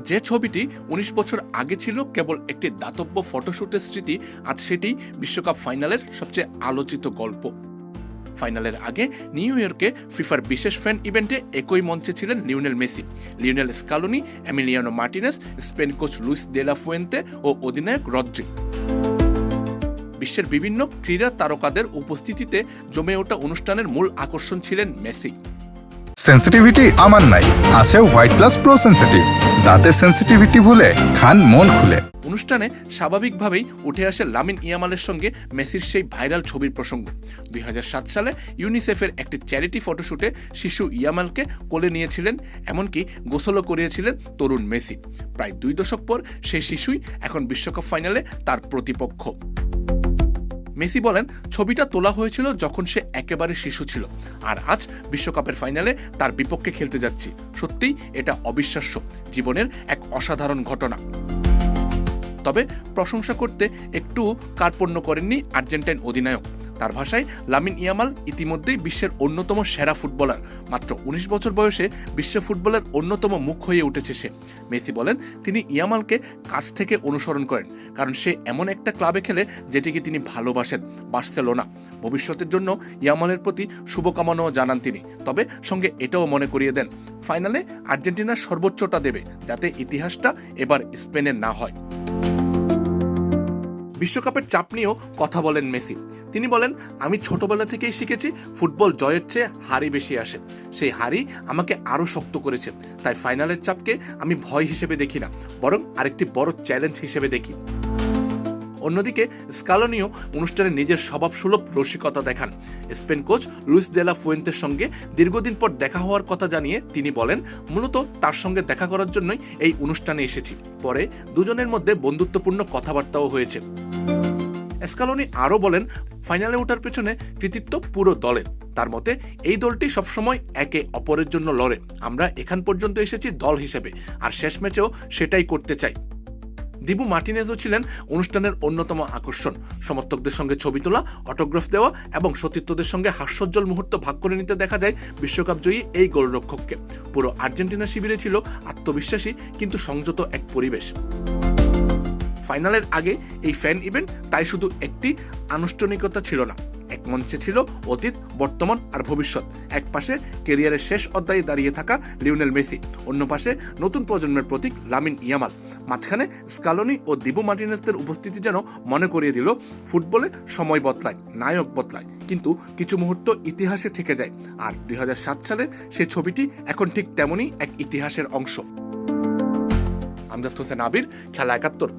যে ছবিটি ১৯ বছর আগে ছিল কেবল একটি দাতব্য ফটোশুটের স্মৃতি, আজ সেটি বিশ্বকাপ ফাইনালের সবচেয়ে আলোচিত গল্প। ফাইনালের আগে নিউ ইয়র্কে ফিফার বিশেষ ফ্যান ইভেন্টে একই মঞ্চে ছিলেন Lionel Messi, Lionel Scaloni, Emiliano Martinez, Spain coach Luis de la Fuente ও অধিনায়ক রদ্রি। বিশ্বের বিভিন্ন ক্রীড়া তারকাদের উপস্থিতিতে জমে ওঠা অনুষ্ঠানের মূল আকর্ষণ ছিলেন মেসি। সেন্সিটিভিটি আমার নাই, আছে হোয়াইট প্লাস প্রো সেন্সিটিভ। দাঁতের সেন্সিটিভিটি ভুলে খান মন খুলে। অনুষ্ঠানে স্বাভাবিকভাবেই উঠে আসে লামিন ইয়ামালের সঙ্গে মেসির সেই ভাইরাল ছবির প্রসঙ্গ। ২০০৭ সালে ইউনিসেফের একটি চ্যারিটি ফটোশুটে শিশু ইয়ামালকে কোলে নিয়েছিলেন, এমনকি গোসলও করিয়েছিলেন তরুণ মেসি। প্রায় ২ দশক পর সেই শিশুই এখন বিশ্বকাপ ফাইনালে তার প্রতিপক্ষ। মেসি বলেন, ছবিটা তোলা হয়েছিল যখন সে একেবারে শিশু ছিল, আর আজ বিশ্বকাপের ফাইনালে তার বিপক্ষে খেলতে যাচ্ছি। সত্যিই এটা অবিশ্বাস্য, জীবনের এক অসাধারণ ঘটনা। তবে প্রশংসা করতে একটু কার্পণ্য করেননি আর্জেন্টাইন অধিনায়ক। তার ভাষায়, লামিন ইয়ামাল ইতিমধ্যেই বিশ্বের অন্যতম সেরা ফুটবলার। মাত্র ১৯ বছর বয়সে বিশ্ব ফুটবলের অন্যতম মুখ হয়ে উঠেছে সে। মেসি বলেন, তিনি ইয়ামালকে কাছ থেকে অনুসরণ করেন, কারণ সে এমন একটা ক্লাবে খেলে যেটিকে তিনি ভালোবাসেন, বার্সেলোনা। ভবিষ্যতের জন্য ইয়ামালের প্রতি শুভকামনাও জানান তিনি। তবে সঙ্গে এটাও মনে করিয়ে দেন, ফাইনালে আর্জেন্টিনার সর্বোচ্চটা দেবে, যাতে ইতিহাসটা এবার স্পেনের না হয়। বিশ্বকাপের চাপ নিয়েও কথা বলেন মেসি। তিনি বলেন, আমি ছোটবেলা থেকেই শিখেছি ফুটবল জয়ের চেয়ে হারই বেশি আসে। সেই হারই আমাকে আরও শক্ত করেছে। তাই ফাইনালের চাপকে আমি ভয় হিসেবে দেখি না, বরং আরেকটি বড় চ্যালেঞ্জ হিসেবে দেখি। অন্যদিকে স্কালোনিও অনুষ্ঠানে নিজের স্বভাবসুলভ রসিকতা দেখান। স্পেন কোচ লুইস দে লা ফুয়েন্তের সঙ্গে দীর্ঘদিন পর দেখা হওয়ার কথা জানিয়ে তিনি বলেন, মূলত তার সঙ্গে দেখা করার জন্যই এই অনুষ্ঠানে এসেছি। পরে দুজনের মধ্যে বন্ধুত্বপূর্ণ কথাবার্তাও হয়েছে। স্কালোনি আরও বলেন, ফাইনালে ওঠার পেছনে কৃতিত্ব পুরো দলের। তার মতে, এই দলটি সবসময় একে অপরের জন্য লড়ে। আমরা এখান পর্যন্ত এসেছি দল হিসেবে, আর শেষ ম্যাচেও সেটাই করতে চাই। দিবু মার্টিনেজও ছিলেন অনুষ্ঠানের অন্যতম আকর্ষণ। সমর্থকদের সঙ্গে ছবি তোলা, অটোগ্রাফ দেওয়া এবং সতীর্থদের সঙ্গে হাস্যোজ্জ্বল মুহূর্ত ভাগ করে নিতে দেখা যায় বিশ্বকাপ জয়ী এই গোলরক্ষককে। পুরো আর্জেন্টিনা শিবিরে ছিল আত্মবিশ্বাসী কিন্তু সংযত এক পরিবেশ। ফাইনালের আগে এই ফ্যান ইভেন্ট তাই শুধু একটি আনুষ্ঠানিকতা ছিল না, এক মঞ্চে ছিল অতীত, বর্তমান আর ভবিষ্যৎ। এক পাশে ক্যারিয়ারের শেষ অধ্যায়ে দাঁড়িয়ে থাকা লিওনেল মেসি, অন্য পাশে নতুন প্রজন্মের প্রতীক লামিন ইয়ামাল। মাঝখানে স্কালোনি ও দিবু মার্টিনেজদের উপস্থিতি যেন মনে করিয়ে দিল, ফুটবলে সময় বদলায়, নায়ক বদলায়, কিন্তু কিছু মুহূর্ত ইতিহাসে থেকে যায়। আর ২০০৭ সালের সেই ছবিটি এখন ঠিক তেমনই এক ইতিহাসের অংশ। আমজাদ হোসেন আবির, খেলা ৭১।